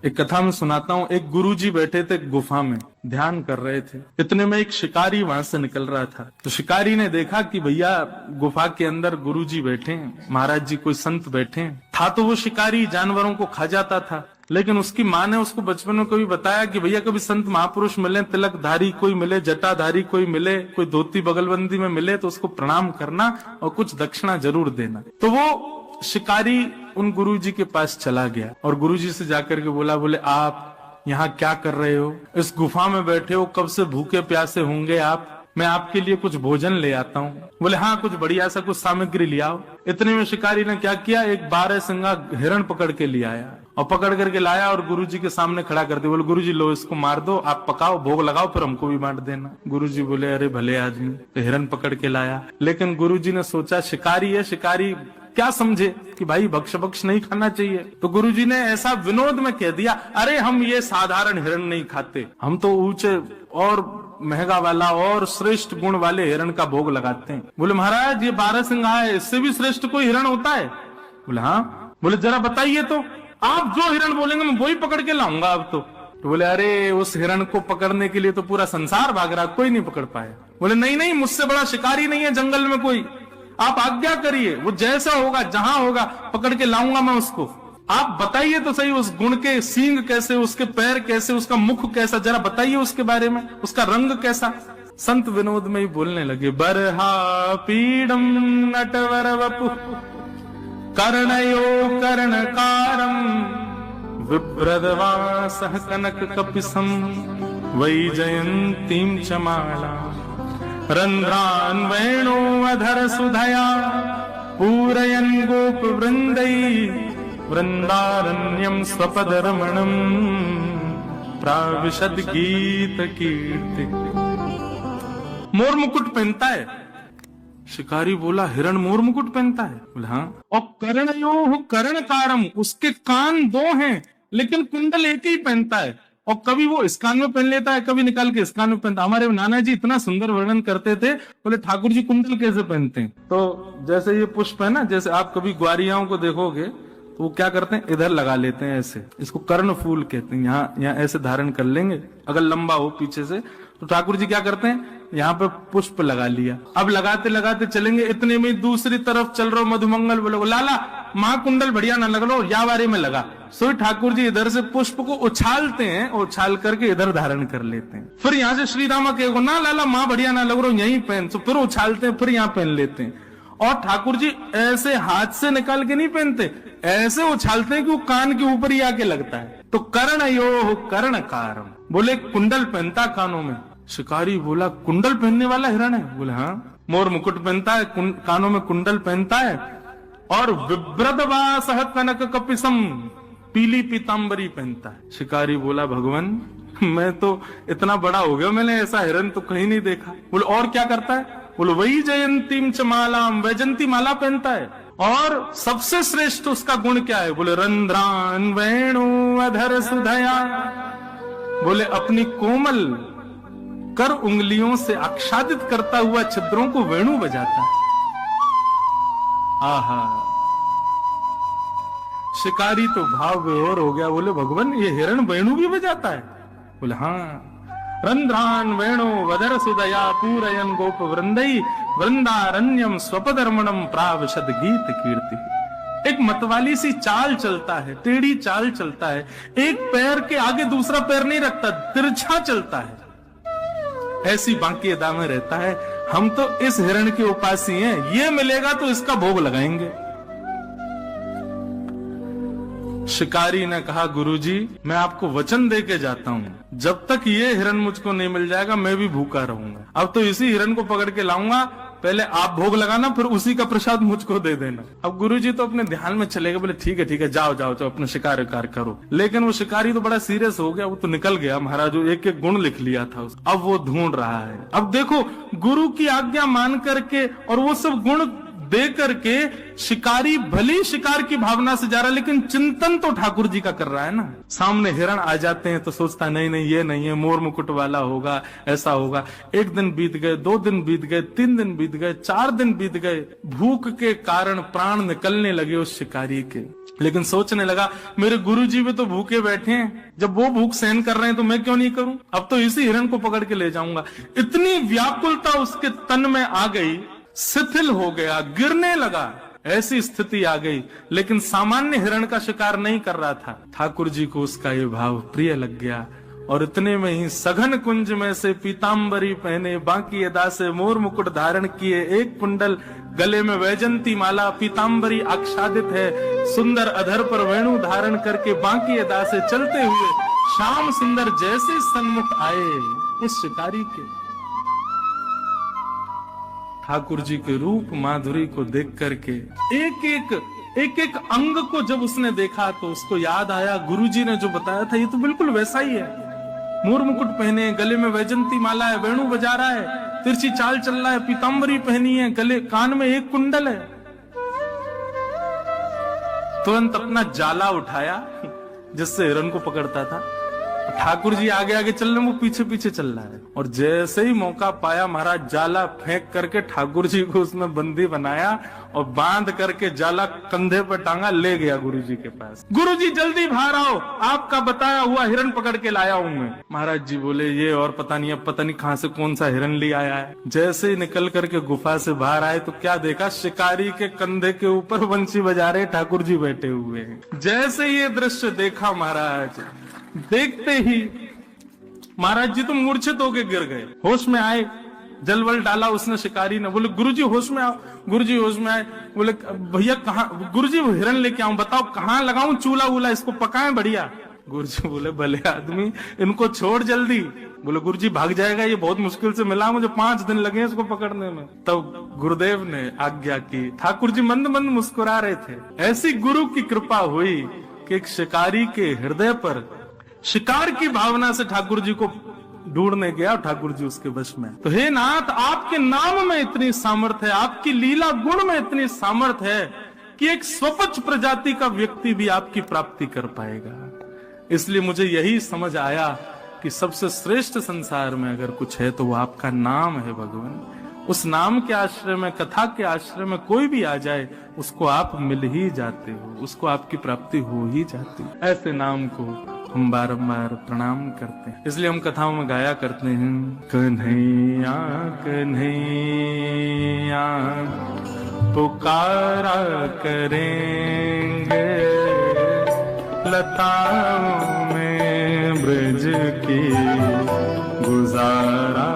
एक कथा में सुनाता हूँ। एक गुरुजी बैठे थे गुफा में, ध्यान कर रहे थे। इतने में एक शिकारी वहां से निकल रहा था। तो शिकारी ने देखा कि भैया गुफा के अंदर गुरुजी बैठे हैं, महाराज जी कोई संत बैठे हैं। था तो वो शिकारी जानवरों को खा जाता था, लेकिन उसकी माँ ने उसको बचपन में कभी बताया कि भैया कभी संत महापुरुष मिले, तिलकधारी कोई मिले, जटाधारी कोई मिले, कोई धोती बगलबंदी में मिले तो उसको प्रणाम करना और कुछ दक्षिणा जरूर देना। तो वो शिकारी उन गुरुजी के पास चला गया और गुरुजी से जाकर के बोले आप यहाँ क्या कर रहे हो? इस गुफा में बैठे हो, कब से भूखे प्यासे होंगे आप, मैं आपके लिए कुछ भोजन ले आता हूँ। बोले हाँ, कुछ बढ़िया सा कुछ सामग्री ले आओ। इतने में शिकारी ने क्या किया, एक 12 सिंगा हिरण पकड़ के ले आया और पकड़ करके लाया और गुरुजी के सामने खड़ा कर दिया। बोले गुरुजी लो इसको मार दो, आप पकाओ, भोग लगाओ, फिर हमको भी बांट देना। गुरुजी बोले अरे भले आदमी, तो हिरण पकड़ के लाया। लेकिन गुरुजी ने सोचा शिकारी है, शिकारी क्या समझे कि भाई भक्ष भक्ष नहीं खाना चाहिए। तो गुरुजी ने ऐसा विनोद में कह दिया, अरे हम ये साधारण हिरण नहीं खाते, हम तो ऊंचे और महंगा वाला और श्रेष्ठ गुण वाले हिरण का भोग लगाते हैं। बोले महाराज ये 12 सिंगा है, इससे भी श्रेष्ठ कोई हिरण होता है? बोले हाँ। बोले जरा बताइए तो, आप जो हिरण बोलेंगे मैं वही पकड़ के लाऊंगा अब तो बोले अरे उस हिरण को पकड़ने के लिए तो पूरा संसार भाग रहा, कोई नहीं पकड़ पाया। बोले नहीं नहीं, मुझसे बड़ा शिकारी नहीं है जंगल में कोई, आप आज्ञा करिए, वो जैसा होगा जहां होगा पकड़ के लाऊंगा मैं उसको। आप बताइए तो सही, उस गुण के सींग कैसे, उसके पैर कैसे, उसका मुख कैसा, जरा बताइए उसके बारे में, उसका रंग कैसा। संत विनोद में ही बोलने लगे, बरहा पीडम नटवर वपु कर्णयो कर्णकारम विभ्रदवासः कनक कपिसम वैजयंतीं च माला रंध्रान् वेणो अधर सुधया पूरयन् गोप वृंदै वृंदारण्यम स्वपद रमणम प्राविशद गीत कीर्ति। मोर मुकुट पहनता है। शिकारी बोला हिरण मोर मुकुट पहनता है? बोला हाँ। और कर्णयो कर्णकारम, उसके कान 2 हैं लेकिन कुंडल एक ही पहनता है, और कभी वो इस कान में पहन लेता है, कभी निकाल के इस कान में पहनता है। हमारे नाना जी इतना सुंदर वर्णन करते थे, बोले ठाकुर जी कुंडल कैसे पहनते हैं? तो जैसे ये पुष्प है ना, जैसे आप कभी ग्वारियाओं को देखोगे तो वो क्या करते हैं, इधर लगा लेते हैं ऐसे, इसको कर्ण फूल कहते हैं। यहाँ ऐसे धारण कर लेंगे, अगर लंबा हो पीछे से, तो ठाकुर जी क्या करते हैं, यहाँ पे पुष्प लगा लिया। अब लगाते लगाते चलेंगे, इतने में दूसरी तरफ चल रहा मधुमंगल बोले लाला महाकुंडल बढ़िया ना लग लो, या बारे में लगा। सो ठाकुर जी इधर से पुष्प को उछालते हैं, उछाल करके इधर धारण कर लेते हैं। फिर यहाँ से श्री रामा कहेगा ना लाला माँ बढ़िया ना लग रहा, यहीं पहन, तो फिर उछालते हैं, फिर यहाँ पहन लेते हैं। और ठाकुर जी ऐसे हाथ से निकाल के नहीं पहनते, ऐसे उछालते हैं कि वो कान के ऊपर ही आके लगता है। तो कर्णयो कर्णकारम, बोले कुंडल पहनता कानों में। शिकारी बोला कुंडल पहनने वाला हिरण है? बोले हाँ। मोर मुकुट पहनता है, कानों में कुंडल पहनता है, और विभ्रदवासः कनक कपिसम, पीली पीतांबरी पहनता है। शिकारी बोला भगवान मैं तो इतना बड़ा हो गया, मैंने ऐसा हिरण तो कहीं नहीं देखा। बोले और क्या करता है? बोले वही जयंतीम च मालाम, वैजंती माला पहनता है। और सबसे श्रेष्ठ उसका गुण क्या है? बोले रंध्रान वेणु अधर सुधया, बोले अपनी कोमल कर उंगलियों से आच्छादित करता हुआ छिद्रों को वेणु बजाता है। आहा, शिकारी तो भाव विभोर हो गया, बोले भगवान ये हिरण वेणु भी बजाता है? बोले हाँ। रंध्रान वेणु वदर सुदया पूरयन गोप वृंदै वृंदारण्यम स्वपदर्मणम प्राविशद गीत कीर्ति। एक मतवाली सी चाल चलता है, टेढ़ी चाल चलता है, एक पैर के आगे दूसरा पैर नहीं रखता, तिरछा चलता है, ऐसी बांकी अदा में रहता है। हम तो इस हिरण के उपासी हैं, ये मिलेगा तो इसका भोग लगाएंगे। शिकारी ने कहा गुरुजी मैं आपको वचन दे के जाता हूँ, जब तक ये हिरण मुझको नहीं मिल जाएगा मैं भी भूखा रहूंगा। अब तो इसी हिरण को पकड़ के लाऊंगा, पहले आप भोग लगाना, फिर उसी का प्रसाद मुझको दे देना। अब गुरुजी तो अपने ध्यान में चले गए, बोले ठीक है जाओ जाओ जाओ अपना शिकार करो। लेकिन वो शिकारी तो बड़ा सीरियस हो गया, वो तो निकल गया महाराज, एक एक गुण लिख लिया था उसको। अब वो ढूंढ रहा है। अब देखो गुरु की आज्ञा मान करके और वो सब गुण दे करके शिकारी भली शिकार की भावना से जा रहा है, लेकिन चिंतन तो ठाकुर जी का कर रहा है ना। सामने हिरण आ जाते हैं तो सोचता नहीं ये नहीं है, मोर मुकुट वाला होगा, ऐसा होगा। 1 दिन बीत गए, 2 दिन बीत गए, 3 दिन बीत गए, 4 दिन बीत गए। भूख के कारण प्राण निकलने लगे उस शिकारी के। लेकिन सोचने लगा मेरे गुरुजी भी तो भूखे बैठे हैं, जब वो भूख सहन कर रहे हैं तो मैं क्यों नहीं करूं, अब तो इसी हिरण को पकड़ के ले जाऊंगा। इतनी व्याकुलता उसके तन में आ गई, शिथिल हो गया, गिरने लगा, ऐसी स्थिति आ गई। लेकिन सामान्य हिरण का शिकार नहीं कर रहा था। ठाकुर जी को उसका ये भाव प्रिय लग गया और इतने में ही सघन कुंज में से पीताम्बरी पहने, बाकी अदा से मोर मुकुट धारण किए, एक कुंडल गले में वैजंती माला, पीताम्बरी आच्छादित है, सुंदर अधर पर वेणु धारण करके बाकी अदा से चलते हुए श्याम सुंदर जैसे सन्मुख आए उस शिकारी के। ठाकुर जी के रूप माधुरी को देख करके एक एक अंग को जब उसने देखा तो उसको याद आया गुरुजी ने जो बताया था, ये तो बिल्कुल वैसा ही है। मोर मुकुट पहने, गले में वैजंती माला है, वेणु बजा रहा है, तिरछी चाल चल रहा है, पीताम्बरी पहनी है, गले कान में एक कुंडल है। तुरंत अपना जाला उठाया जिससे हिरण को पकड़ता था। ठाकुर जी आगे आगे चल रहे, वो पीछे पीछे चल रहा है। और जैसे ही मौका पाया महाराज जाला फेंक करके ठाकुर जी को उसमें बंदी बनाया और बांध करके जाला कंधे पर टांगा, ले गया गुरु जी के पास। गुरु जी जल्दी बाहर आओ, आपका बताया हुआ हिरण पकड़ के लाया हूं मैं। महाराज जी बोले ये और पता नहीं, अब पता नहीं कहां से कौन सा हिरण ले आया है। जैसे ही निकल करके गुफा से बाहर आए तो क्या देखा, शिकारी के कंधे के ऊपर बंसी बजा रहे ठाकुर जी बैठे हुए हैं। जैसे ये दृश्य देखा महाराज, देखते ही महाराज जी तो मूर्छित होके गिर गए। होश में आए, जलवल डाला उसने शिकारी ने, बोले गुरुजी होश में आओ। गुरुजी होश में आए, बोले भैया कहाँ, गुरुजी हिरण लेके आऊं, बताओ कहाँ लगाऊं चूल्हा वूल्हा, इसको पकाएं बढ़िया। गुरुजी बोले भले आदमी, इनको छोड़ जल्दी। बोले गुरुजी भाग जाएगा, ये बहुत मुश्किल से मिला, मुझे 5 दिन लगे इसको पकड़ने में। तब गुरुदेव ने आज्ञा की। ठाकुर जी मंद मंद मुस्कुरा रहे थे। ऐसी गुरु की कृपा हुई कि एक शिकारी के हृदय पर शिकार की भावना से ठाकुर जी को ढूंढने गया, ठाकुर जी उसके वश में। तो हे नाथ, आपके नाम में इतनी सामर्थ्य है, आपकी लीला गुण में इतनी सामर्थ्य है कि एक स्वपच प्रजाति का व्यक्ति भी आपकी प्राप्ति कर पाएगा। इसलिए मुझे यही समझ आया कि सबसे श्रेष्ठ संसार में अगर कुछ है तो वो आपका नाम है भगवान। उस नाम के आश्रय में, कथा के आश्रय में कोई भी आ जाए, उसको आप मिल ही जाते हो, उसको आपकी प्राप्ति हो ही जाती है। ऐसे नाम को हम बारंबार प्रणाम करते हैं। इसलिए हम कथाओं में गाया करते हैं, कन्हैया कन्हैया पुकारा करेंगे, लताओं में ब्रज की गुजारा